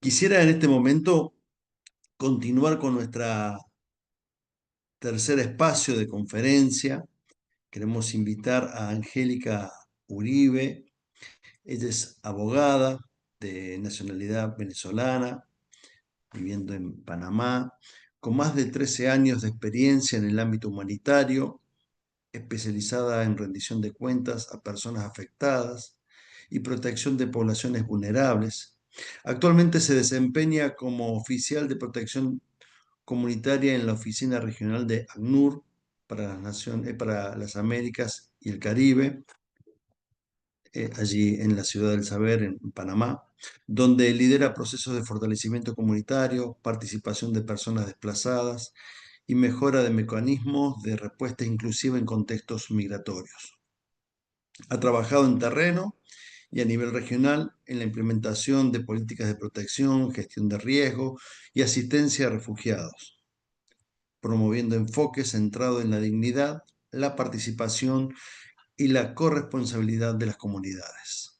Quisiera en este momento continuar con nuestra tercer espacio de conferencia. Queremos invitar a Angélica Uribe. Ella es abogada de nacionalidad venezolana, viviendo en Panamá, con más de 13 años de experiencia en el ámbito humanitario, especializada en rendición de cuentas a personas afectadas y protección de poblaciones vulnerables. Actualmente se desempeña como oficial de protección comunitaria en la Oficina Regional de ACNUR para las Américas y el Caribe, allí en la Ciudad del Saber, en Panamá, donde lidera procesos de fortalecimiento comunitario, participación de personas desplazadas y mejora de mecanismos de respuesta inclusiva en contextos migratorios. Ha trabajado en terreno y a nivel regional en la implementación de políticas de protección, gestión de riesgo y asistencia a refugiados, promoviendo enfoques centrados en la dignidad, la participación y la corresponsabilidad de las comunidades.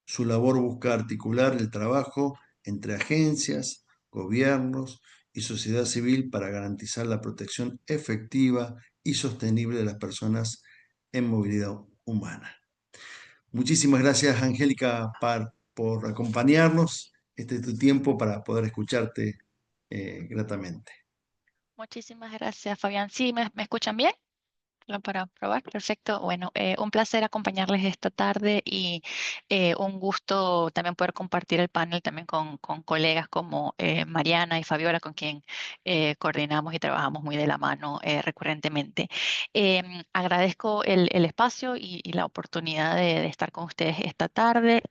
Su labor busca articular el trabajo entre agencias, gobiernos y sociedad civil para garantizar la protección efectiva y sostenible de las personas en movilidad humana. Muchísimas gracias, Angélica, por acompañarnos. Este es tu tiempo para poder escucharte gratamente. Muchísimas gracias, Fabián. ¿Sí me escuchan bien? Para probar, perfecto. Bueno, un placer acompañarles esta tarde y un gusto también poder compartir el panel también con colegas como Mariana y Fabiola, con quien coordinamos y trabajamos muy de la mano recurrentemente. Agradezco el espacio y la oportunidad de estar con ustedes esta tarde.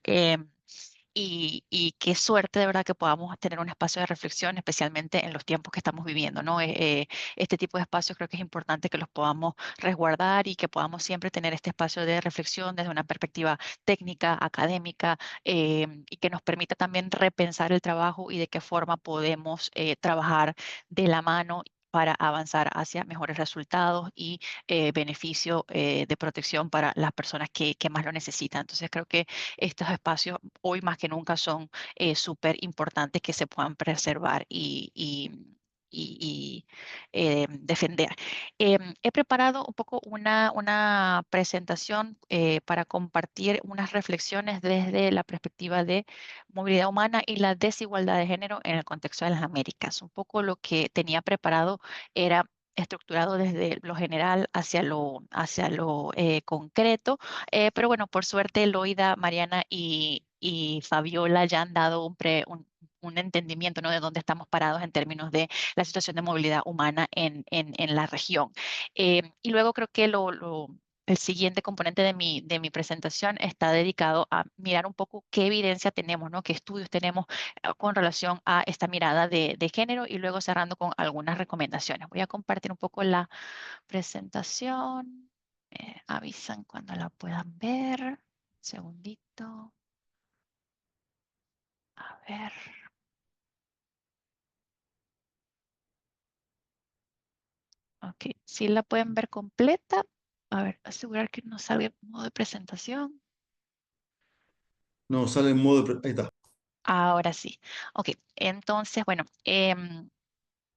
Y qué suerte de verdad que podamos tener un espacio de reflexión, especialmente en los tiempos que estamos viviendo, ¿no? Este tipo de espacios creo que es importante que los podamos resguardar y que podamos siempre tener este espacio de reflexión desde una perspectiva técnica, académica, y que nos permita también repensar el trabajo y de qué forma podemos trabajar de la mano para avanzar hacia mejores resultados y beneficio de protección para las personas que más lo necesitan. Entonces creo que estos espacios hoy más que nunca son súper importantes que se puedan preservar y defender. He preparado un poco una presentación para compartir unas reflexiones desde la perspectiva de movilidad humana y la desigualdad de género en el contexto de las Américas. Un poco lo que tenía preparado era estructurado desde lo general hacia lo concreto, pero bueno, por suerte Loida, Mariana y Fabiola ya han dado un entendimiento, ¿no? De dónde estamos parados en términos de la situación de movilidad humana en la región. Y luego creo que el siguiente componente de mi presentación está dedicado a mirar un poco qué evidencia tenemos, ¿no? Qué estudios tenemos con relación a esta mirada de género y luego cerrando con algunas recomendaciones. Voy a compartir un poco la presentación. Avisan cuando la puedan ver. Segundito. A ver. Ok, si la pueden ver completa. A ver, asegurar que no salga en modo de presentación. No, sale en modo... Ahí está. Ahora sí. Ok, entonces, bueno,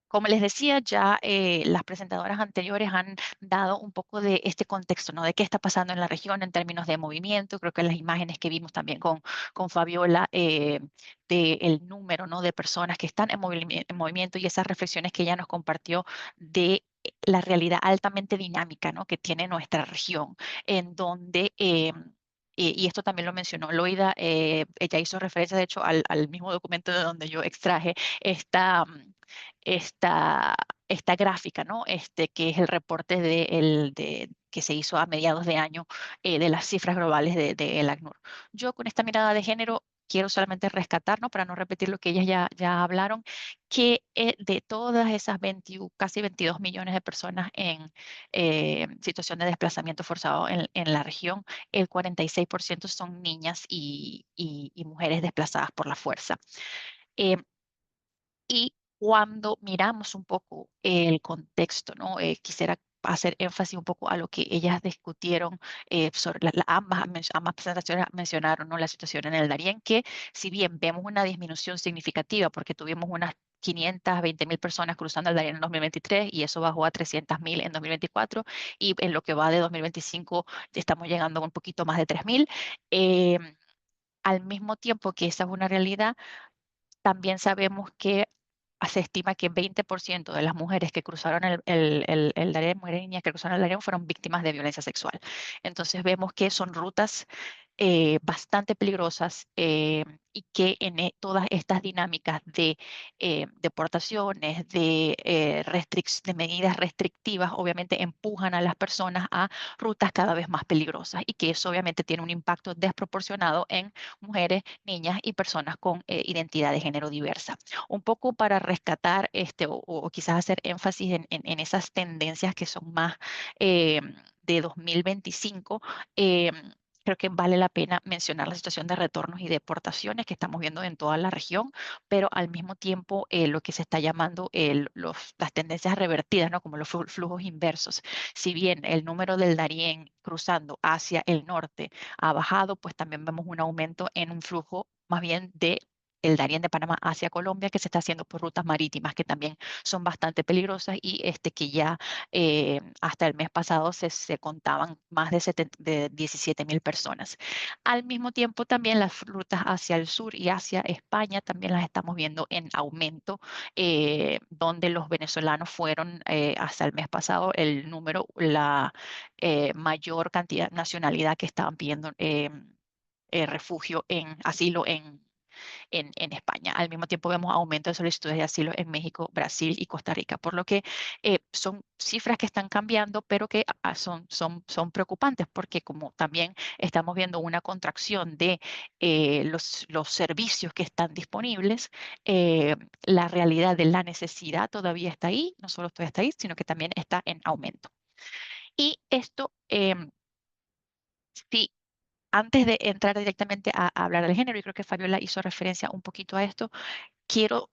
como les decía, ya las presentadoras anteriores han dado un poco de este contexto, ¿no? De qué está pasando en la región en términos de movimiento. Creo que las imágenes que vimos también con Fabiola, del número, ¿no? De personas que están en movimiento y esas reflexiones que ella nos compartió de la realidad altamente dinámica, ¿no? Que tiene nuestra región, en donde... y esto también lo mencionó Loida, ella hizo referencia de hecho al mismo documento de donde yo extraje esta, esta, esta gráfica, ¿no? Que es el reporte que se hizo a mediados de año de las cifras globales de el ACNUR. Yo con esta mirada de género quiero solamente rescatar, ¿no? Para no repetir lo que ellas ya hablaron, que de todas esas casi 22 millones de personas en situación de desplazamiento forzado en la región, el 46% son niñas y mujeres desplazadas por la fuerza. Eh, y cuando miramos un poco el contexto, ¿no? Quisiera hacer énfasis un poco a lo que ellas discutieron sobre ambas presentaciones mencionaron, ¿no? La situación en el Darién, que si bien vemos una disminución significativa porque tuvimos unas 520.000 personas cruzando el Darién en 2023 y eso bajó a 300.000 en 2024 y en lo que va de 2025 estamos llegando a un poquito más de 3.000. Eh, Al mismo tiempo que esa es una realidad, también sabemos que se estima que 20% de las mujeres que cruzaron el Darién, mujeres y niñas que cruzaron el Darién fueron víctimas de violencia sexual. Entonces vemos que son rutas bastante peligrosas y que en todas estas dinámicas de deportaciones, de medidas restrictivas, obviamente empujan a las personas a rutas cada vez más peligrosas y que eso obviamente tiene un impacto desproporcionado en mujeres, niñas y personas con identidad de género diversa. Un poco para rescatar o quizás hacer énfasis en esas tendencias que son más eh, de 2025. eh, Creo que vale la pena mencionar la situación de retornos y deportaciones que estamos viendo en toda la región, pero al mismo tiempo lo que se está llamando las tendencias revertidas, ¿no? Como los flujos inversos. Si bien el número del Darién cruzando hacia el norte ha bajado, pues también vemos un aumento en un flujo más bien de el Darién de Panamá hacia Colombia, que se está haciendo por rutas marítimas, que también son bastante peligrosas y que ya hasta el mes pasado se contaban más de 17.000 personas. Al mismo tiempo, también las rutas hacia el sur y hacia España también las estamos viendo en aumento, donde los venezolanos fueron hasta el mes pasado el número, la mayor cantidad, nacionalidad que estaban pidiendo refugio en asilo en España. Al mismo tiempo vemos aumento de solicitudes de asilo en México, Brasil y Costa Rica, por lo que son cifras que están cambiando, pero que son preocupantes porque como también estamos viendo una contracción de los servicios que están disponibles, la realidad de la necesidad todavía está ahí, no solo todavía está ahí, sino que también está en aumento. Y esto, sí, antes de entrar directamente a hablar del género, y creo que Fabiola hizo referencia un poquito a esto, quiero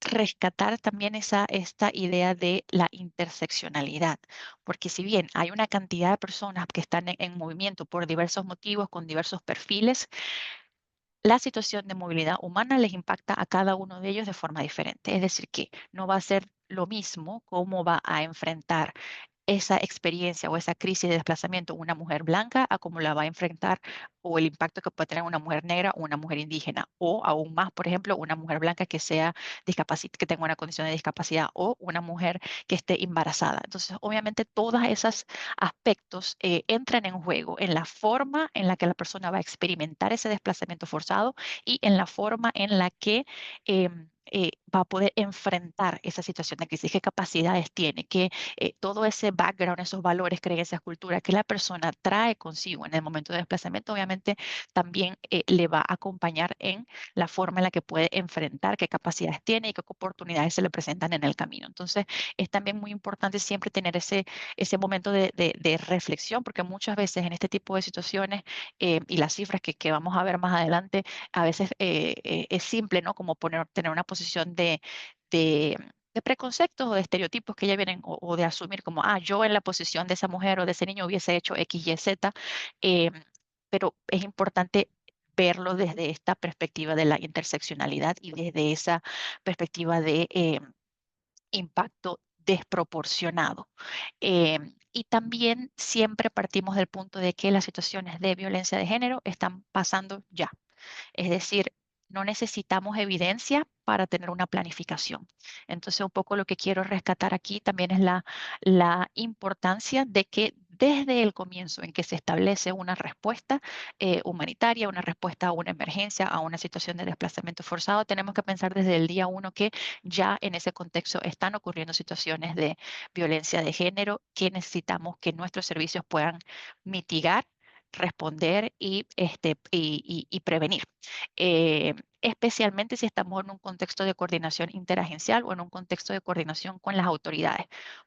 rescatar también esta idea de la interseccionalidad, porque si bien hay una cantidad de personas que están en movimiento por diversos motivos, con diversos perfiles, la situación de movilidad humana les impacta a cada uno de ellos de forma diferente. Es decir, que no va a ser lo mismo cómo va a enfrentar esa experiencia o esa crisis de desplazamiento una mujer blanca a cómo la va a enfrentar o el impacto que puede tener una mujer negra o una mujer indígena o aún más, por ejemplo, una mujer blanca que sea que tenga una condición de discapacidad o una mujer que esté embarazada. Entonces, obviamente, todos esos aspectos entran en juego en la forma en la que la persona va a experimentar ese desplazamiento forzado y en la forma en la que va a poder enfrentar esa situación de crisis, qué capacidades tiene, qué todo ese background, esos valores, creencias, culturas que la persona trae consigo en el momento de desplazamiento, obviamente también le va a acompañar en la forma en la que puede enfrentar, qué capacidades tiene y qué oportunidades se le presentan en el camino. Entonces, es también muy importante siempre tener ese momento de reflexión, porque muchas veces en este tipo de situaciones y las cifras que vamos a ver más adelante, a veces es simple, ¿no? Como tener una posición de de preconceptos o de estereotipos que ya vienen o de asumir como, yo en la posición de esa mujer o de ese niño hubiese hecho X, Y, Z, eh, pero es importante verlo desde esta perspectiva de la interseccionalidad y desde esa perspectiva de impacto desproporcionado. Y también siempre partimos del punto de que las situaciones de violencia de género están pasando ya. Es decir, no necesitamos evidencia para tener una planificación. Entonces, un poco lo que quiero rescatar aquí también es la importancia de que desde el comienzo en que se establece una respuesta humanitaria, una respuesta a una emergencia, a una situación de desplazamiento forzado, tenemos que pensar desde el día uno que ya en ese contexto están ocurriendo situaciones de violencia de género que necesitamos que nuestros servicios puedan mitigar, responder y prevenir. especialmente si estamos en un contexto de coordinación interagencial o en un contexto de coordinación con las autoridades.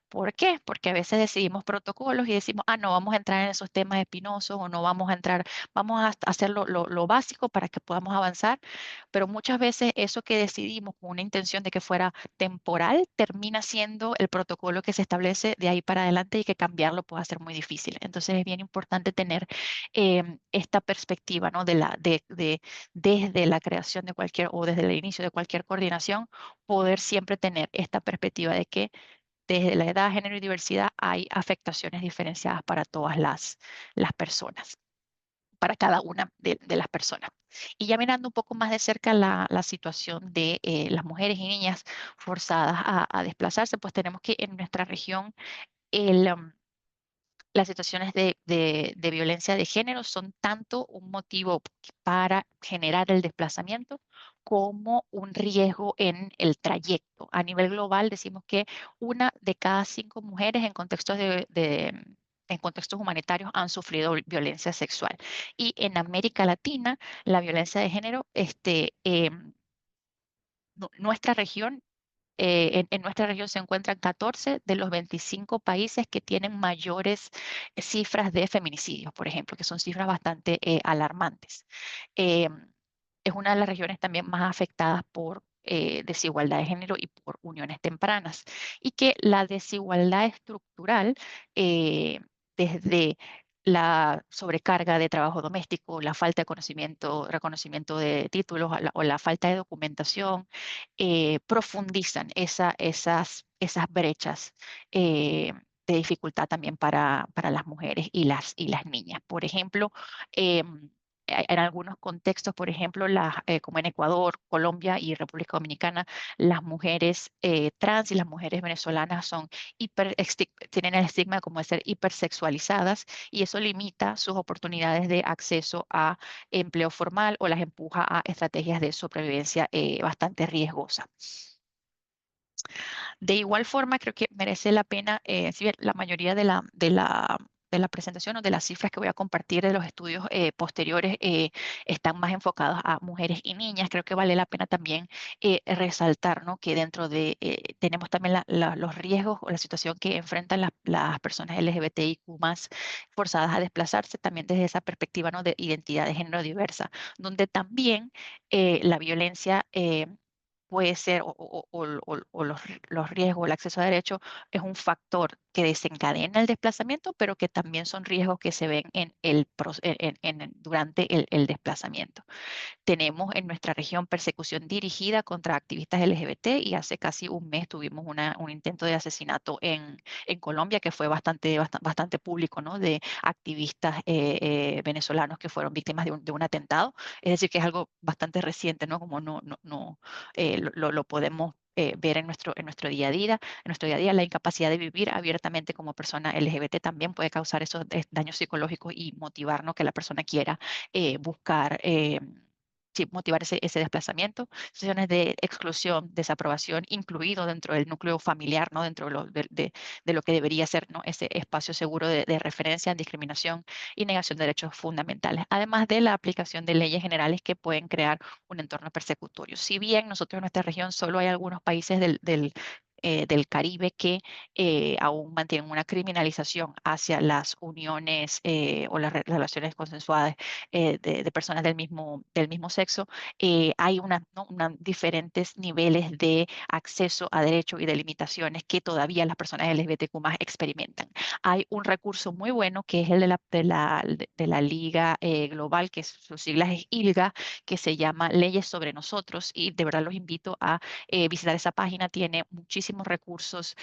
¿Por qué? Porque a veces decidimos protocolos y decimos, ah, no vamos a entrar en esos temas espinosos o no vamos a entrar, vamos a hacer lo básico para que podamos avanzar, pero muchas veces eso que decidimos con una intención de que fuera temporal termina siendo el protocolo que se establece de ahí para adelante y que cambiarlo puede ser muy difícil. Entonces es bien importante tener esta perspectiva, ¿no? Desde la creación de cualquier o desde el inicio de cualquier coordinación, poder siempre tener esta perspectiva de que desde la edad, género y diversidad hay afectaciones diferenciadas para todas las personas, para cada una de las personas. Y ya mirando un poco más de cerca la situación de las mujeres y niñas forzadas a desplazarse, pues tenemos que en nuestra región el, las situaciones de violencia de género son tanto un motivo para generar el desplazamiento como un riesgo en el trayecto. A nivel global decimos que una de cada cinco mujeres en contextos en contextos humanitarios han sufrido violencia sexual. Y en América Latina, la violencia de género, nuestra región en nuestra región se encuentran 14 de los 25 países que tienen mayores cifras de feminicidios, por ejemplo, que son cifras bastante alarmantes. Eh, es una de las regiones también más afectadas por desigualdad de género y por uniones tempranas. Y que la desigualdad estructural, eh, desde la sobrecarga de trabajo doméstico, la falta de conocimiento, reconocimiento de títulos o la falta de documentación, profundizan esas brechas de dificultad también para las mujeres y las niñas. Por ejemplo, en algunos contextos, por ejemplo, como en Ecuador, Colombia y República Dominicana, las mujeres trans y las mujeres venezolanas tienen el estigma como de ser hipersexualizadas y eso limita sus oportunidades de acceso a empleo formal o las empuja a estrategias de sobrevivencia bastante riesgosas. De igual forma, creo que merece la pena, si bien la mayoría de la presentación o de las cifras que voy a compartir de los estudios posteriores están más enfocados a mujeres y niñas, creo que vale la pena también resaltar, ¿no? Que dentro tenemos también los riesgos o la situación que enfrentan las personas LGBTIQ más forzadas a desplazarse, también desde esa perspectiva, ¿no? De identidad de género diversa, donde también la violencia puede ser, o los riesgos, el acceso a derecho es un factor que desencadena el desplazamiento, pero que también son riesgos que se ven durante el desplazamiento. Tenemos en nuestra región persecución dirigida contra activistas LGBT y hace casi un mes tuvimos un intento de asesinato en Colombia que fue bastante público, ¿no? De activistas venezolanos que fueron víctimas de un atentado. Es decir, que es algo bastante reciente, ¿no? Como no lo podemos ver en nuestro día a día. En nuestro día a día, la incapacidad de vivir abiertamente como persona LGBT también puede causar esos daños psicológicos y motivarnos que la persona quiera buscar sí, motivar ese desplazamiento, situaciones de exclusión, desaprobación, incluido dentro del núcleo familiar, ¿no? Dentro de lo que debería ser, ¿no? Ese espacio seguro de referencia, discriminación y negación de derechos fundamentales, además de la aplicación de leyes generales que pueden crear un entorno persecutorio. Si bien nosotros en nuestra región solo hay algunos países del Caribe que aún mantienen una criminalización hacia las uniones o las relaciones consensuadas de personas del mismo sexo, hay ¿no? Diferentes niveles de acceso a derechos y de limitaciones que todavía las personas LGBTQ más experimentan. Hay un recurso muy bueno que es el de la Liga Global, que sus siglas es ILGA, que se llama Leyes sobre Nosotros, y de verdad los invito a visitar esa página. Tiene muchísimos recursos,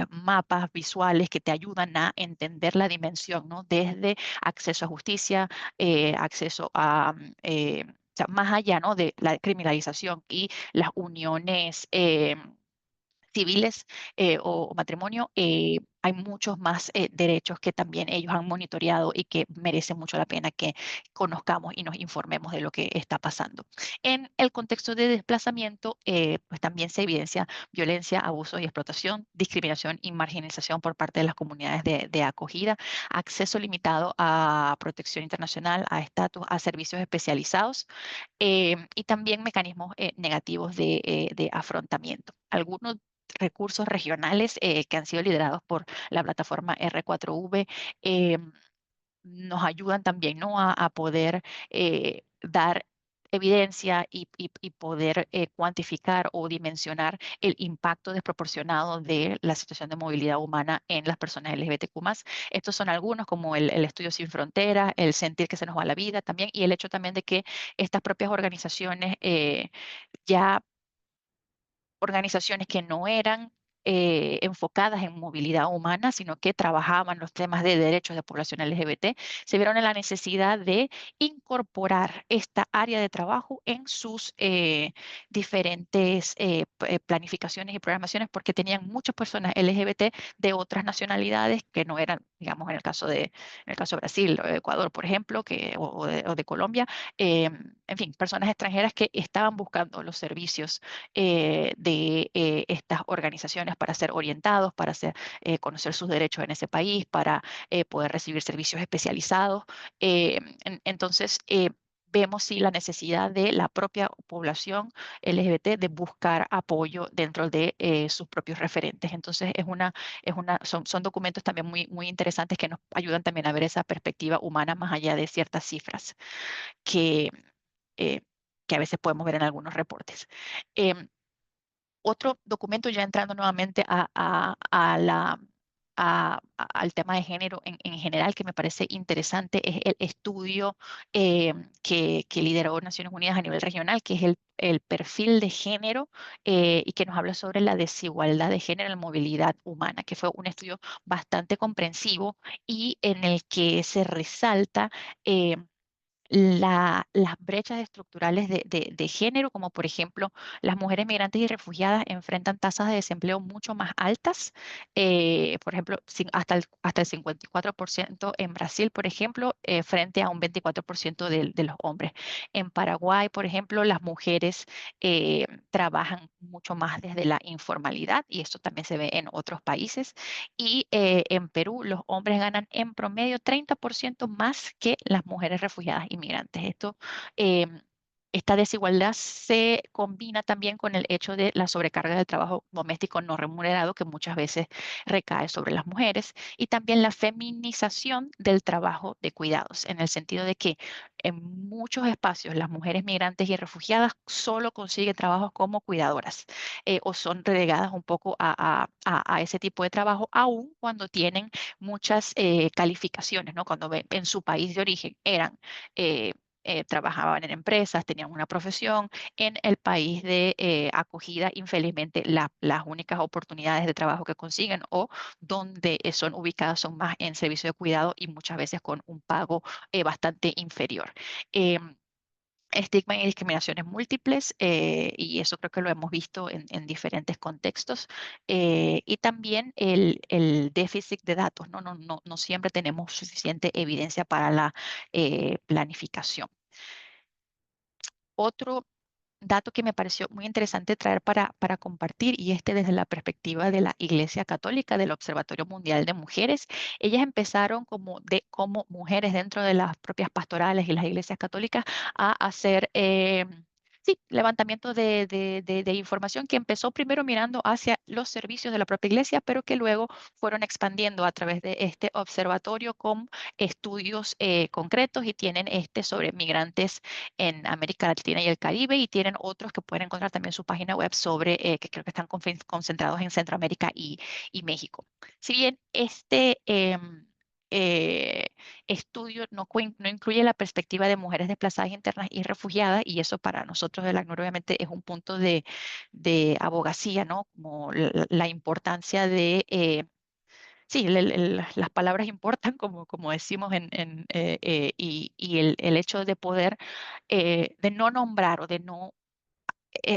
mapas visuales que te ayudan a entender la dimensión, ¿no? Desde acceso a justicia, acceso o sea, más allá, ¿no? De la criminalización y las uniones civiles o matrimonio, hay muchos más derechos que también ellos han monitoreado y que merece mucho la pena que conozcamos y nos informemos de lo que está pasando. En el contexto de desplazamiento, pues también se evidencia violencia, abuso y explotación, discriminación y marginalización por parte de las comunidades de acogida, acceso limitado a protección internacional, a estatus, a servicios especializados y también mecanismos negativos de afrontamiento. Algunos recursos regionales que han sido liderados por la plataforma R4V nos ayudan también, ¿no? A poder dar evidencia y poder cuantificar o dimensionar el impacto desproporcionado de la situación de movilidad humana en las personas LGBTQ+. Estos son algunos, como el Estudio Sin Fronteras, el sentir que se nos va la vida también, y el hecho también de que estas propias organizaciones ya organizaciones que no eran enfocadas en movilidad humana, sino que trabajaban los temas de derechos de población LGBT, se vieron en la necesidad de incorporar esta área de trabajo en sus diferentes planificaciones y programaciones, porque tenían muchas personas LGBT de otras nacionalidades que no eran, digamos, en el caso de Brasil o de Ecuador, por ejemplo, o de Colombia, en fin, personas extranjeras que estaban buscando los servicios de estas organizaciones para ser orientados, para conocer sus derechos en ese país, para poder recibir servicios especializados. Entonces, vemos sí la necesidad de la propia población LGBT de buscar apoyo dentro de sus propios referentes. Entonces, son documentos también muy interesantes que nos ayudan también a ver esa perspectiva humana más allá de ciertas cifras que, eh, que a veces podemos ver en algunos reportes. Em, Otro documento, ya entrando nuevamente al tema de género en general, que me parece interesante, es el estudio que lideró Naciones Unidas a nivel regional, que es el perfil de género y que nos habla sobre la desigualdad de género en la movilidad humana, que fue un estudio bastante comprensivo y en el que se resalta las brechas estructurales de género, como por ejemplo, las mujeres migrantes y refugiadas enfrentan tasas de desempleo mucho más altas, por ejemplo, hasta el 54% en Brasil, por ejemplo, frente a un 24% de los hombres. En Paraguay, por ejemplo, las mujeres trabajan mucho más desde la informalidad y esto también se ve en otros países. Y en Perú los hombres ganan en promedio 30% más que las mujeres refugiadas inmigrantes. Esta desigualdad se combina también con el hecho de la sobrecarga del trabajo doméstico no remunerado que muchas veces recae sobre las mujeres y también la feminización del trabajo de cuidados, en el sentido de que en muchos espacios las mujeres migrantes y refugiadas solo consiguen trabajos como cuidadoras o son relegadas un poco a ese tipo de trabajo, aun cuando tienen muchas calificaciones, ¿no? Cuando en su país de origen eran trabajaban en empresas, tenían una profesión. En el país de acogida, infelizmente, las únicas oportunidades de trabajo que consiguen o donde son ubicadas son más en servicio de cuidado y muchas veces con un pago bastante inferior. Em, Estigma y discriminaciones múltiples, y eso creo que lo hemos visto en diferentes contextos, y también el déficit de datos, ¿no? No siempre tenemos suficiente evidencia para la planificación. Otro dato que me pareció muy interesante traer para compartir, y este desde la perspectiva de la Iglesia Católica, del Observatorio Mundial de Mujeres. Ellas empezaron como mujeres dentro de las propias pastorales y las iglesias católicas a hacer sí, levantamiento de información que empezó primero mirando hacia los servicios de la propia iglesia, pero que luego fueron expandiendo a través de este observatorio con estudios concretos y tienen este sobre migrantes en América Latina y el Caribe y tienen otros que pueden encontrar también en su página web sobre, que creo que están concentrados en Centroamérica y México. Si bien este eh, estudio no incluye la perspectiva de mujeres desplazadas internas y refugiadas, y eso para nosotros del ACNUR obviamente es un punto de abogacía, ¿no? Como la importancia de sí, las palabras importan, como decimos y el hecho de poder, de no nombrar o de no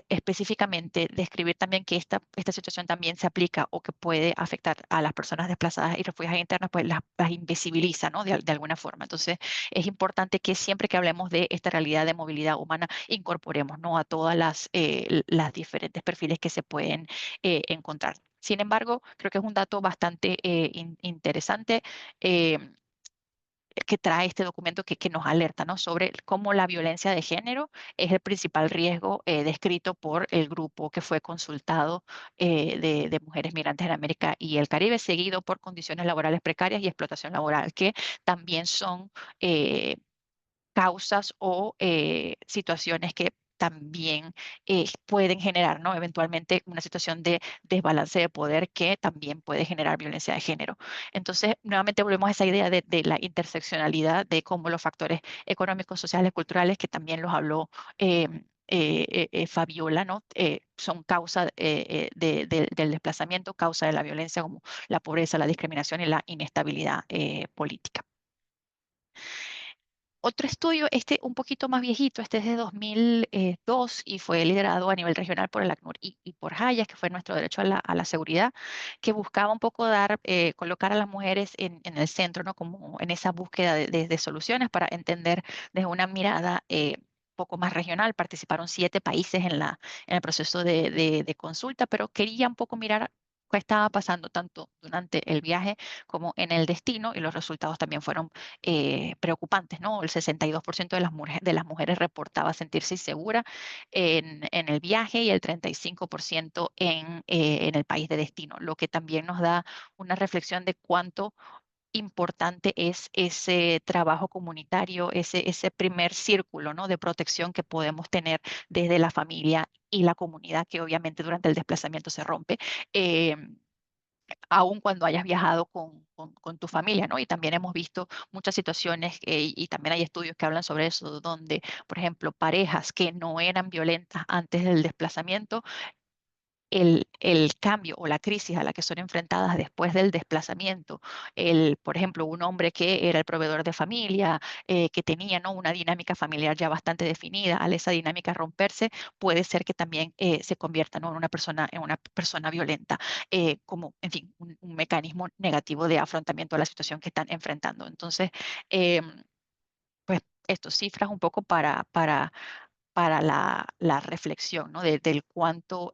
específicamente describir también que esta situación también se aplica o que puede afectar a las personas desplazadas y refugiadas internas, pues las invisibiliza, ¿no? De alguna forma. Entonces, es importante que siempre que hablemos de esta realidad de movilidad humana, incorporemos, ¿no? A todas las diferentes perfiles que se pueden encontrar. Sin embargo, creo que es un dato bastante interesante. eh, que trae este documento que nos alerta, ¿no? Sobre cómo la violencia de género es el principal riesgo descrito por el grupo que fue consultado de mujeres migrantes en América y el Caribe, seguido por condiciones laborales precarias y explotación laboral, que también son eh, causas o situaciones que también pueden generar, ¿no? Eventualmente una situación de desbalance de poder que también puede generar violencia de género. Entonces, nuevamente volvemos a esa idea de la interseccionalidad, de cómo los factores económicos, sociales, culturales, que también los habló eh, Fabiola, ¿no? Son causa del desplazamiento, causa de la violencia como la pobreza, la discriminación y la inestabilidad política. Otro estudio, este un poquito más viejito, este es de 2002 y fue liderado a nivel regional por el ACNUR y por Hayas, que fue nuestro derecho a la seguridad, que buscaba un poco colocar a las mujeres en el centro, ¿no? Como en esa búsqueda de soluciones para entender desde una mirada poco más regional. Participaron 7 países en el proceso de consulta, pero quería un poco mirar qué estaba pasando tanto durante el viaje como en el destino y los resultados también fueron preocupantes, ¿no? El 62% de las mujeres reportaba sentirse insegura en el viaje y el 35% en el país de destino, lo que también nos da una reflexión de cuánto importante es ese trabajo comunitario, ese primer círculo, ¿no? De protección que podemos tener desde la familia y la comunidad, que obviamente durante el desplazamiento se rompe. Eh, Aun cuando hayas viajado con tu familia, ¿no? Y también hemos visto muchas situaciones y también hay estudios que hablan sobre eso, donde, por ejemplo, parejas que no eran violentas antes del desplazamiento el cambio o la crisis a la que son enfrentadas después del desplazamiento, por ejemplo, un hombre que era el proveedor de familia, que tenía, ¿no? Una dinámica familiar ya bastante definida, al esa dinámica romperse, puede ser que también se convierta, ¿no? En una persona violenta, como, en fin, un mecanismo negativo de afrontamiento a la situación que están enfrentando. Entonces, pues, estas cifras un poco para la reflexión, ¿no? Del cuánto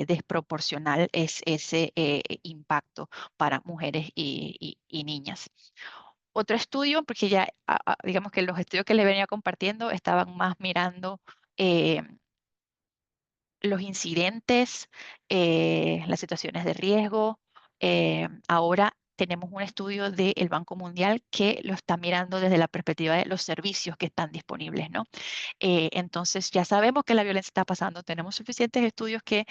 desproporcional es ese impacto para mujeres y niñas. Otro estudio, porque ya digamos que los estudios que les venía compartiendo estaban más mirando eh, los incidentes, las situaciones de riesgo. Ahora tenemos un estudio del Banco Mundial que lo está mirando desde la perspectiva de los servicios que están disponibles, ¿no? Entonces ya sabemos que la violencia está pasando, tenemos suficientes estudios que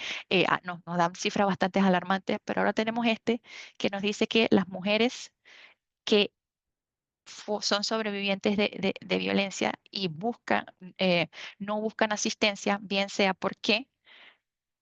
nos dan cifras bastante alarmantes, pero ahora tenemos este que nos dice que las mujeres que son sobrevivientes de violencia y no buscan asistencia, bien sea porque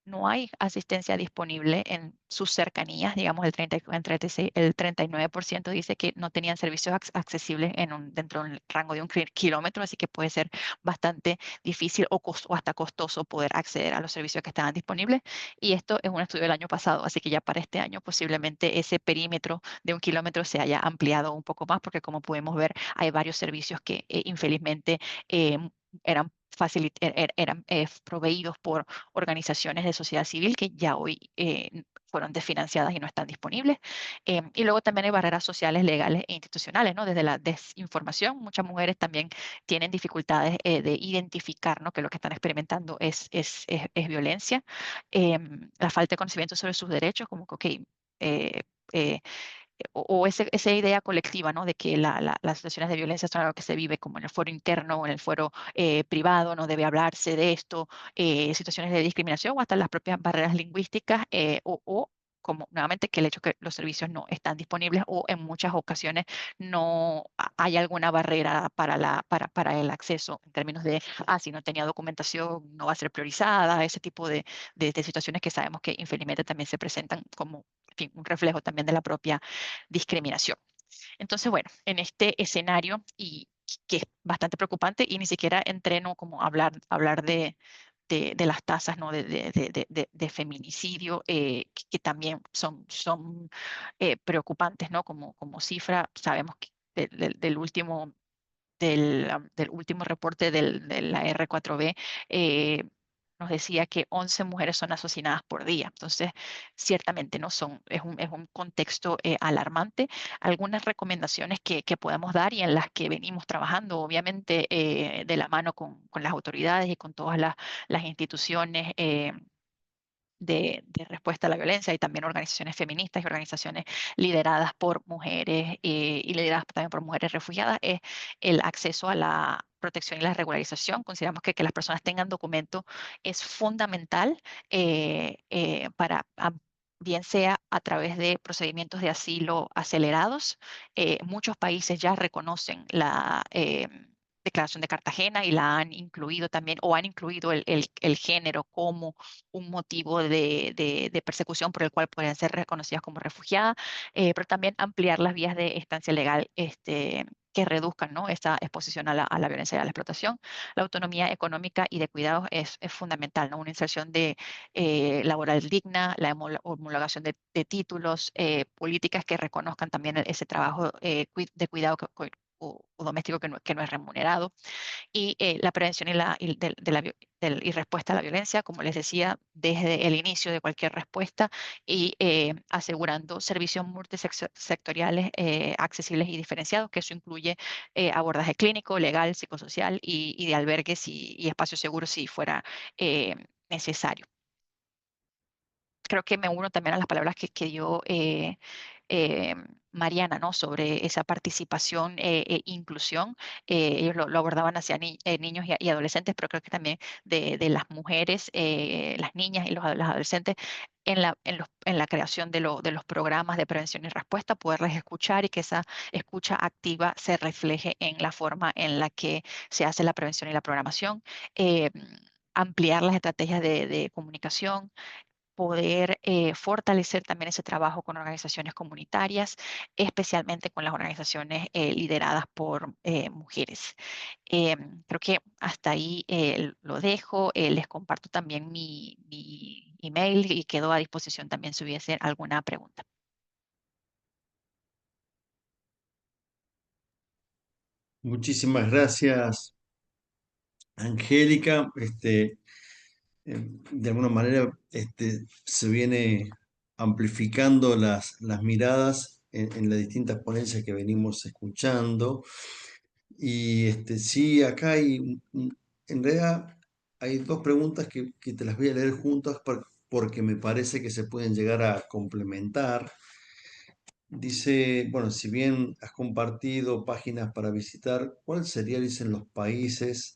no hay asistencia disponible en sus cercanías, digamos el 39% dice que no tenían servicios accesibles dentro del rango de un kilómetro, así que puede ser bastante difícil o hasta costoso poder acceder a los servicios que estaban disponibles. Y esto es un estudio del año pasado, así que ya para este año posiblemente ese perímetro de un kilómetro se haya ampliado un poco más, porque como podemos ver, hay varios servicios que infelizmente eh, eran eran proveídos por organizaciones de sociedad civil que ya hoy fueron desfinanciadas y no están disponibles. Y luego también hay barreras sociales, legales e institucionales, ¿no? Desde la desinformación, muchas mujeres también tienen dificultades de identificar, ¿no? Que lo que están experimentando es violencia. La falta de conocimiento sobre sus derechos, como que, ok, eh, eh, o esa idea colectiva, ¿no? De que las situaciones de violencia son algo que se vive como en el fuero interno o en el fuero privado, no debe hablarse de esto, situaciones de discriminación o hasta las propias barreras lingüísticas o como nuevamente que el hecho que los servicios no están disponibles o en muchas ocasiones no hay alguna barrera para el acceso en términos de, si no tenía documentación no va a ser priorizada, ese tipo de situaciones que sabemos que infelizmente también se presentan como en fin, un reflejo también de la propia discriminación. Entonces, bueno, en este escenario y que es bastante preocupante y ni siquiera entreno como hablar de las tasas, ¿no? de feminicidio, que también son preocupantes, ¿no? Como cifra, sabemos que del último del último reporte de la R4B, eh, nos decía que 11 mujeres son asesinadas por día. Entonces, ciertamente no son, es un contexto alarmante. Algunas recomendaciones que podemos dar y en las que venimos trabajando, obviamente, de la mano con las autoridades y con todas las instituciones. De respuesta a la violencia y también organizaciones feministas y organizaciones lideradas por mujeres y lideradas también por mujeres refugiadas, es el acceso a la protección y la regularización. Consideramos que las personas tengan documentos es fundamental bien sea a través de procedimientos de asilo acelerados. Muchos países ya reconocen la Declaración de Cartagena y la han incluido también, o han incluido el género como un motivo de persecución por el cual podrían ser reconocidas como refugiadas, pero también ampliar las vías de estancia legal que reduzcan, ¿no? Esta exposición a la violencia y a la explotación. La autonomía económica y de cuidados es fundamental, ¿no? Una inserción laboral digna, la homologación de títulos, políticas que reconozcan también ese trabajo de cuidado o doméstico que no es remunerado y la prevención y respuesta a la violencia, como les decía, desde el inicio de cualquier respuesta y asegurando servicios multisectoriales accesibles y diferenciados, que eso incluye abordaje clínico, legal, psicosocial y de albergues y espacios seguros si fuera necesario. Creo que me uno también a las palabras que dio eh, Mariana, ¿no? Sobre esa participación e inclusión. Ellos lo abordaban hacia niños y adolescentes, pero creo que también de las mujeres, las niñas y los adolescentes en la creación de los programas de prevención y respuesta, poderles escuchar y que esa escucha activa se refleje en la forma en la que se hace la prevención y la programación. eh, Ampliar las estrategias de comunicación, poder fortalecer también ese trabajo con organizaciones comunitarias, especialmente con las organizaciones lideradas por mujeres. Creo que hasta ahí lo dejo. Les comparto también mi email y quedo a disposición también si hubiese alguna pregunta. Muchísimas gracias, Angélica. De alguna manera se viene amplificando las miradas en las distintas ponencias que venimos escuchando. Y sí, acá en realidad hay dos preguntas que te las voy a leer juntas porque me parece que se pueden llegar a complementar. Dice, bueno, si bien has compartido páginas para visitar, ¿cuál sería, dicen, los países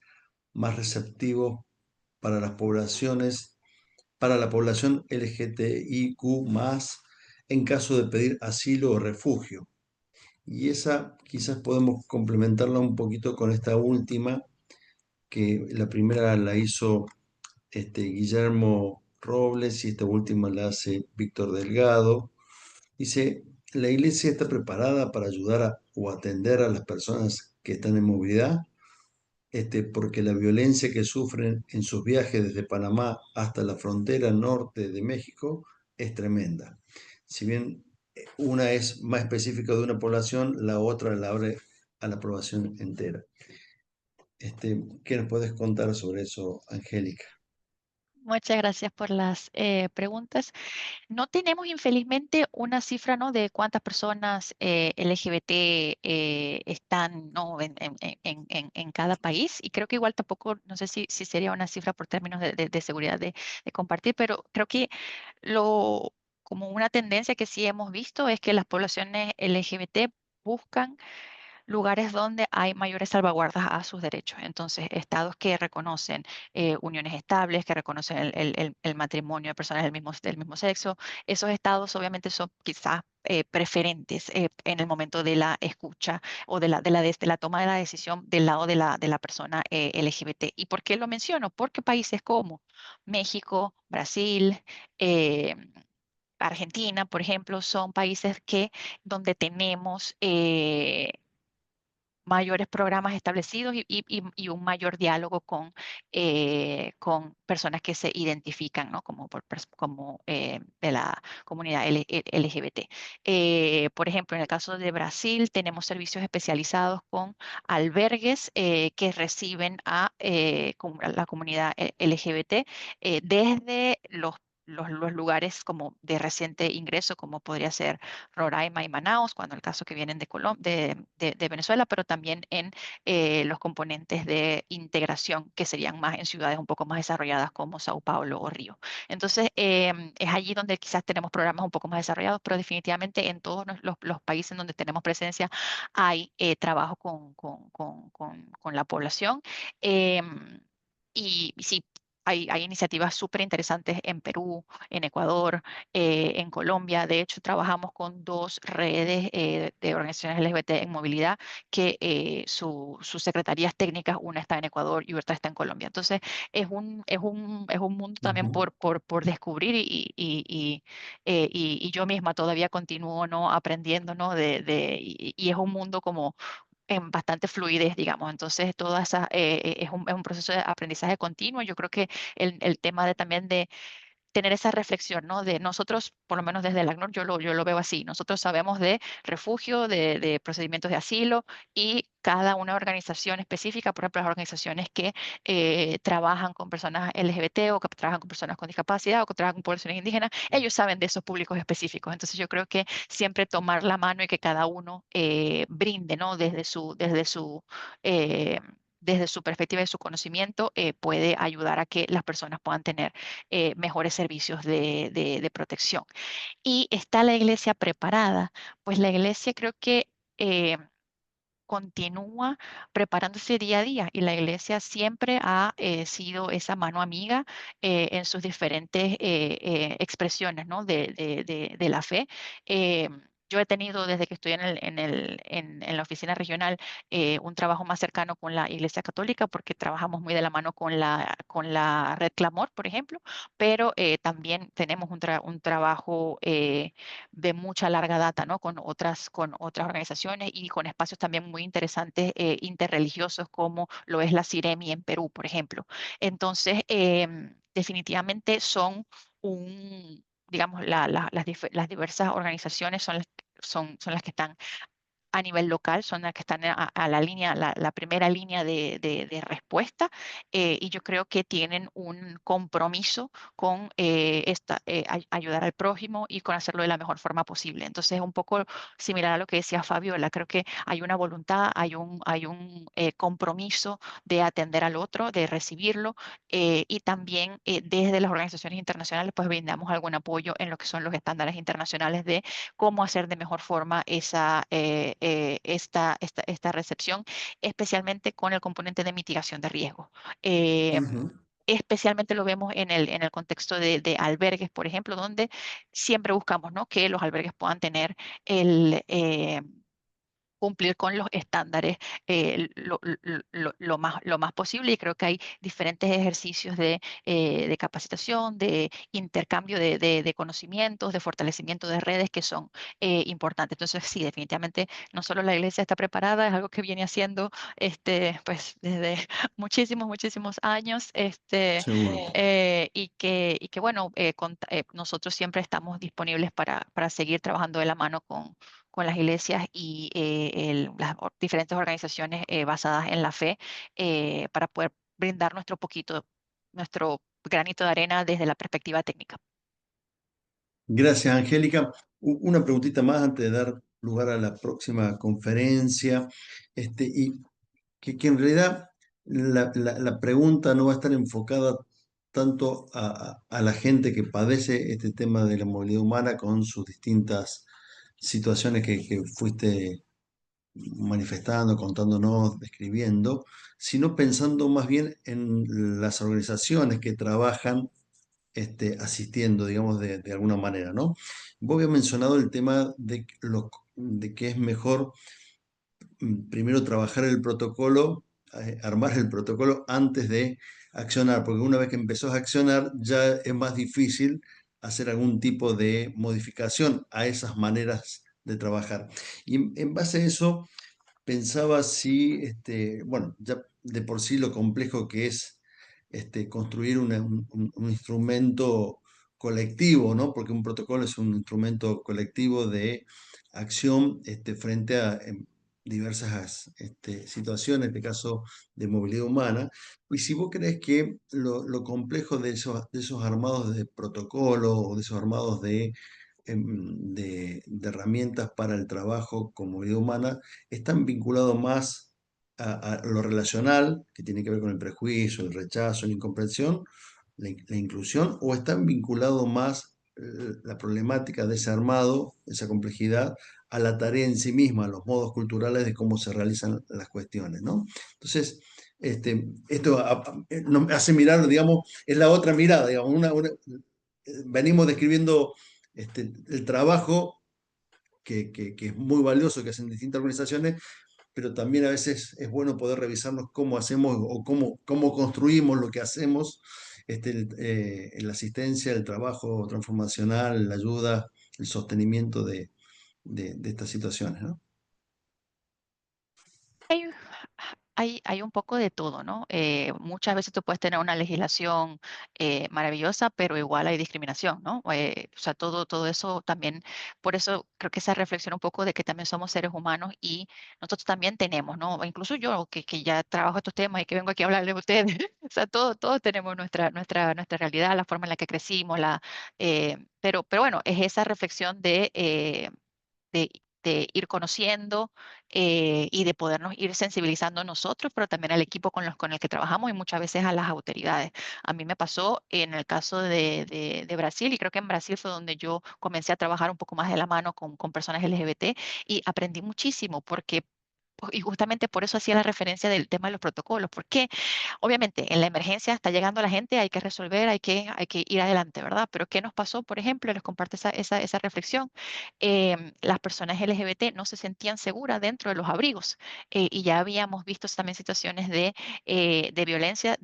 más receptivos para las poblaciones, para la población LGTBIQ más en caso de pedir asilo o refugio? Y esa quizás podemos complementarla un poquito con esta última, que la primera la hizo Guillermo Robles y esta última la hace Víctor Delgado. Dice, ¿la iglesia está preparada para ayudar o atender a las personas que están en movilidad? Porque la violencia que sufren en sus viajes desde Panamá hasta la frontera norte de México es tremenda. Si bien una es más específica de una población, la otra la abre a la población entera. ¿Qué nos puedes contar sobre eso, Angélica? Muchas gracias por las preguntas. No tenemos, infelizmente, una cifra, ¿no? De cuántas personas LGBT están, ¿no? en cada país. Y creo que igual tampoco, no sé si sería una cifra por términos de seguridad de compartir, pero creo que como una tendencia que sí hemos visto es que las poblaciones LGBT buscan lugares donde hay mayores salvaguardas a sus derechos. Entonces, estados que reconocen uniones estables, que reconocen el matrimonio de personas del mismo sexo, esos estados obviamente son quizás preferentes en el momento de la escucha o de la toma de la decisión del lado de la persona LGBT. ¿Y por qué lo menciono? Porque países como México, Brasil, eh, Argentina, por ejemplo, son países donde tenemos mayores programas establecidos y un mayor diálogo con personas que se identifican, ¿no? Como de la comunidad LGBT. Por ejemplo, en el caso de Brasil, tenemos servicios especializados con albergues que reciben a la comunidad LGBT desde los lugares como de reciente ingreso, como podría ser Roraima y Manaus, cuando el caso que vienen de Venezuela, pero también en los componentes de integración, que serían más en ciudades un poco más desarrolladas como Sao Paulo o Río. Entonces, es allí donde quizás tenemos programas un poco más desarrollados, pero definitivamente en todos los países en donde tenemos presencia hay trabajo con la población. Y sí, hay iniciativas súper interesantes en Perú, en Ecuador, en Colombia. De hecho, trabajamos con dos redes de organizaciones LGBT en movilidad que sus secretarías técnicas, una está en Ecuador y otra está en Colombia. Entonces, es un mundo también Ujú. por descubrir y yo misma todavía continúo, ¿no? Aprendiendo, ¿no? Y es un mundo como en bastante fluidez, digamos. Entonces, toda esa, es un proceso de aprendizaje continuo. Yo creo que el tema también de tener esa reflexión, ¿no? De nosotros, por lo menos desde el ACNUR, yo lo veo así. Nosotros sabemos de refugio, de procedimientos de asilo y cada una organización específica, por ejemplo, las organizaciones que trabajan con personas LGBT o que trabajan con personas con discapacidad o que trabajan con poblaciones indígenas, ellos saben de esos públicos específicos. Entonces yo creo que siempre tomar la mano y que cada uno brinde, ¿no? Eh, desde su perspectiva y su conocimiento, puede ayudar a que las personas puedan tener mejores servicios de protección. ¿Y está la iglesia preparada? Pues la iglesia creo que continúa preparándose día a día y la iglesia siempre ha sido esa mano amiga en sus diferentes expresiones, ¿no? de la fe. Eh, yo he tenido desde que estoy en la oficina regional un trabajo más cercano con la Iglesia Católica porque trabajamos muy de la mano con la Red Clamor, por ejemplo, pero también tenemos un trabajo de mucha larga data, ¿no? Con otras organizaciones y con espacios también muy interesantes interreligiosos como lo es la Ciremi en Perú, por ejemplo. Entonces, definitivamente digamos, las diversas organizaciones son las que están a nivel local, son las que están a la línea, la primera línea de respuesta, y yo creo que tienen un compromiso con ayudar al prójimo y con hacerlo de la mejor forma posible. Entonces, es un poco similar a lo que decía Fabiola, creo que hay una voluntad, hay un compromiso de atender al otro, de recibirlo, y también desde las organizaciones internacionales, pues brindamos algún apoyo en lo que son los estándares internacionales de cómo hacer de mejor forma esta recepción, especialmente con el componente de mitigación de riesgo. Eh, Ujú. Especialmente lo vemos en el contexto de albergues, por ejemplo, donde siempre buscamos, ¿no? Que los albergues puedan tener el, cumplir con los estándares lo más posible y creo que hay diferentes ejercicios de capacitación, de intercambio de conocimientos, de fortalecimiento de redes que son importantes. Entonces, sí, definitivamente no solo la iglesia está preparada, es algo que viene haciendo pues, desde muchísimos, muchísimos años Seguro. y que bueno, nosotros siempre estamos disponibles para seguir trabajando de la mano con las iglesias y las diferentes organizaciones basadas en la fe para poder brindar nuestro granito de arena desde la perspectiva técnica. Gracias, Angélica. Una preguntita más antes de dar lugar a la próxima conferencia. Y que en realidad la pregunta no va a estar enfocada tanto a la gente que padece este tema de la movilidad humana con sus distintas situaciones que fuiste manifestando, contándonos, describiendo, sino pensando más bien en las organizaciones que trabajan asistiendo, digamos, de alguna manera, ¿no? Vos habías mencionado el tema de que es mejor primero trabajar el protocolo, armar el protocolo antes de accionar, porque una vez que empezás a accionar ya es más difícil hacer algún tipo de modificación a esas maneras de trabajar. Y en base a eso, pensaba si, bueno, ya de por sí lo complejo que es construir un instrumento colectivo, ¿no? Porque un protocolo es un instrumento colectivo de acción frente a diversas situaciones, en este caso de movilidad humana. Y si vos crees que lo complejo de esos armados de protocolo o de esos armados de herramientas para el trabajo con movilidad humana están vinculados más a lo relacional, que tiene que ver con el prejuicio, el rechazo, la incomprensión, la inclusión, o están vinculados más la problemática de ese armado, esa complejidad, a la tarea en sí misma, a los modos culturales de cómo se realizan las cuestiones, ¿no? Entonces, esto nos hace mirar, digamos, es la otra mirada, digamos, venimos describiendo el trabajo que es muy valioso, que hacen distintas organizaciones, pero también a veces es bueno poder revisarnos cómo hacemos o cómo construimos lo que hacemos, en la asistencia, el trabajo transformacional, la ayuda, el sostenimiento de estas situaciones, ¿no? Hay, hay un poco de todo, ¿no? Muchas veces tú puedes tener una legislación maravillosa, pero igual hay discriminación, ¿no? O sea, todo eso también, por eso creo que esa reflexión un poco de que también somos seres humanos y nosotros también tenemos, ¿no? O incluso yo, que ya trabajo estos temas y que vengo aquí a hablarle a ustedes, o sea, todos tenemos nuestra realidad, la forma en la que crecimos, pero bueno, es esa reflexión de, de ir conociendo y de podernos ir sensibilizando nosotros, pero también al equipo con el que trabajamos y muchas veces a las autoridades. A mí me pasó en el caso de Brasil y creo que en Brasil fue donde yo comencé a trabajar un poco más de la mano con personas LGBT y aprendí muchísimo porque... Y justamente por eso hacía la referencia del tema de los protocolos, porque obviamente, en la emergencia está llegando la gente, hay que resolver, hay que ir adelante, ¿verdad? Pero ¿qué nos pasó? Por ejemplo, les comparto esa reflexión. Las personas LGBT no se sentían seguras dentro de los abrigos y ya habíamos visto también situaciones de violencia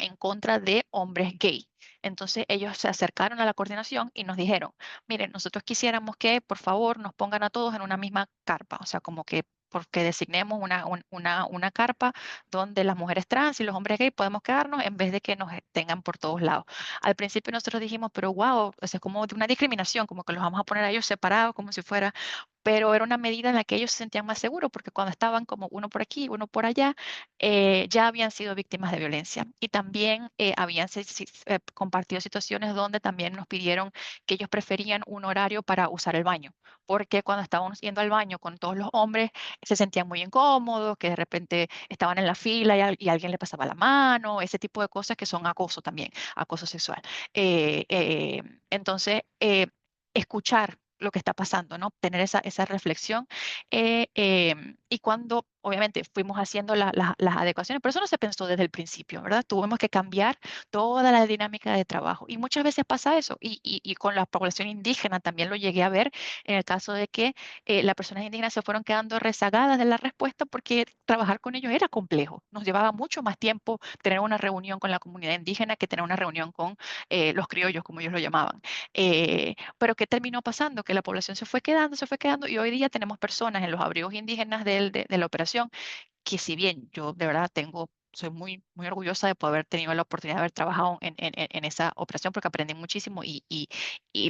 en contra de hombres gay. Entonces ellos se acercaron a la coordinación y nos dijeron, miren, nosotros quisiéramos que por favor nos pongan a todos en una misma carpa, o sea, como que porque designemos una carpa donde las mujeres trans y los hombres gay podemos quedarnos en vez de que nos tengan por todos lados. Al principio nosotros dijimos, pero wow, o sea, es como de una discriminación, como que los vamos a poner a ellos separados, como si fuera, pero era una medida en la que ellos se sentían más seguros, porque cuando estaban como uno por aquí, uno por allá, ya habían sido víctimas de violencia y también habían compartido situaciones donde también nos pidieron que ellos preferían un horario para usar el baño, porque cuando estábamos yendo al baño con todos los hombres se sentían muy incómodos, que de repente estaban en la fila y alguien le pasaba la mano, ese tipo de cosas que son acoso también, acoso sexual. Entonces, escuchar lo que está pasando, ¿no? Tener esa reflexión. Y cuando, obviamente, fuimos haciendo las adecuaciones, pero eso no se pensó desde el principio, ¿verdad? Tuvimos que cambiar toda la dinámica de trabajo. Y muchas veces pasa eso. Y con la población indígena también lo llegué a ver en el caso de que las personas indígenas se fueron quedando rezagadas de la respuesta porque trabajar con ellos era complejo. Nos llevaba mucho más tiempo tener una reunión con la comunidad indígena que tener una reunión con los criollos, como ellos lo llamaban. Pero ¿qué terminó pasando? Que la población se fue quedando y hoy día tenemos personas en los abrigos indígenas de la operación que si bien yo de verdad soy muy orgullosa de poder haber tenido la oportunidad de haber trabajado en esa operación porque aprendí muchísimo y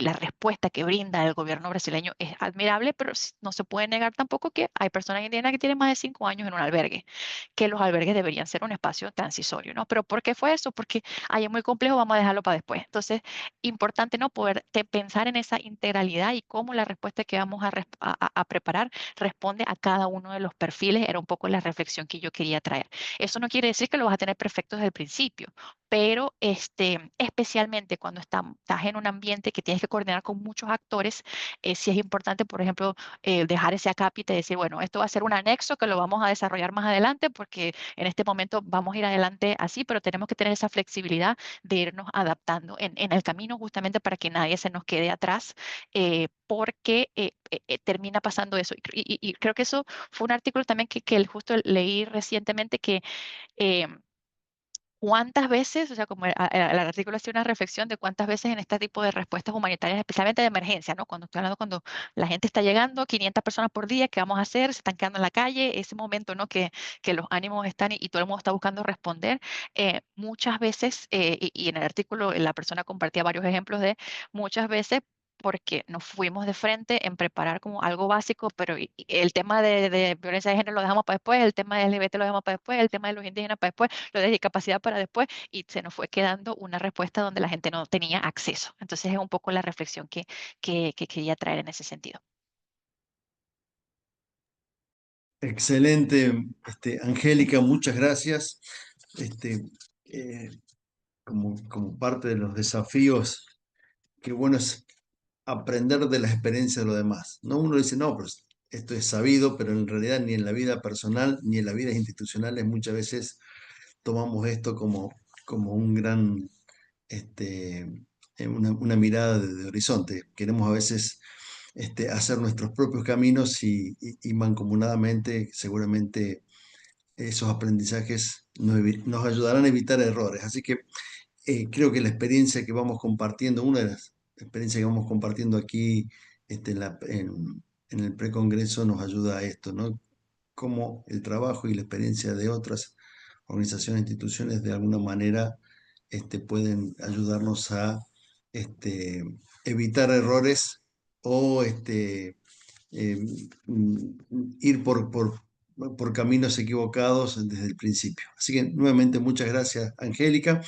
la respuesta que brinda el gobierno brasileño es admirable, pero no se puede negar tampoco que hay personas indígenas que tienen más de 5 años en un albergue, que los albergues deberían ser un espacio transisorio, ¿no? Pero ¿por qué fue eso? Porque ahí es muy complejo, vamos a dejarlo para después. Entonces, importante no poder pensar en esa integralidad y cómo la respuesta que vamos a preparar responde a cada uno de los perfiles, era un poco la reflexión que yo quería traer. Eso no quiere decir que lo vas a tener perfecto desde el principio, pero especialmente cuando estás en un ambiente que tienes que coordinar con muchos actores, sí es importante, por ejemplo, dejar ese acápite y decir, bueno, esto va a ser un anexo que lo vamos a desarrollar más adelante porque en este momento vamos a ir adelante así, pero tenemos que tener esa flexibilidad de irnos adaptando en el camino justamente para que nadie se nos quede atrás, porque termina pasando eso. Y creo que eso fue un artículo también que justo leí recientemente que eh, cuántas veces, o sea, como el artículo hacía una reflexión de cuántas veces en este tipo de respuestas humanitarias, especialmente de emergencia, ¿no? Cuando estoy hablando cuando la gente está llegando, 500 personas por día, ¿qué vamos a hacer? Se están quedando en la calle, ese momento, ¿no? Que los ánimos están y todo el mundo está buscando responder. Muchas veces, y en el artículo la persona compartía varios ejemplos de muchas veces porque nos fuimos de frente en preparar como algo básico, pero y el tema de violencia de género lo dejamos para después, el tema de LGBT lo dejamos para después, el tema de los indígenas para después, lo de discapacidad para después, y se nos fue quedando una respuesta donde la gente no tenía acceso. Entonces es un poco la reflexión que quería traer en ese sentido. Excelente, Angélica, muchas gracias. Este, eh, como parte de los desafíos, qué bueno es aprender de las experiencias de los demás. ¿No? Uno dice, no, pues esto es sabido, pero en realidad ni en la vida personal ni en las vidas institucionales muchas veces tomamos esto como un gran, este, una mirada de horizonte. Queremos a veces hacer nuestros propios caminos y mancomunadamente seguramente esos aprendizajes nos ayudarán a evitar errores. Así que creo que la experiencia que vamos compartiendo, una de las experiencias que vamos compartiendo aquí en el precongreso nos ayuda a esto, ¿no? Cómo el trabajo y la experiencia de otras organizaciones e instituciones de alguna manera pueden ayudarnos a este, evitar errores o eh, ir por caminos equivocados desde el principio. Así que nuevamente muchas gracias, Angélica.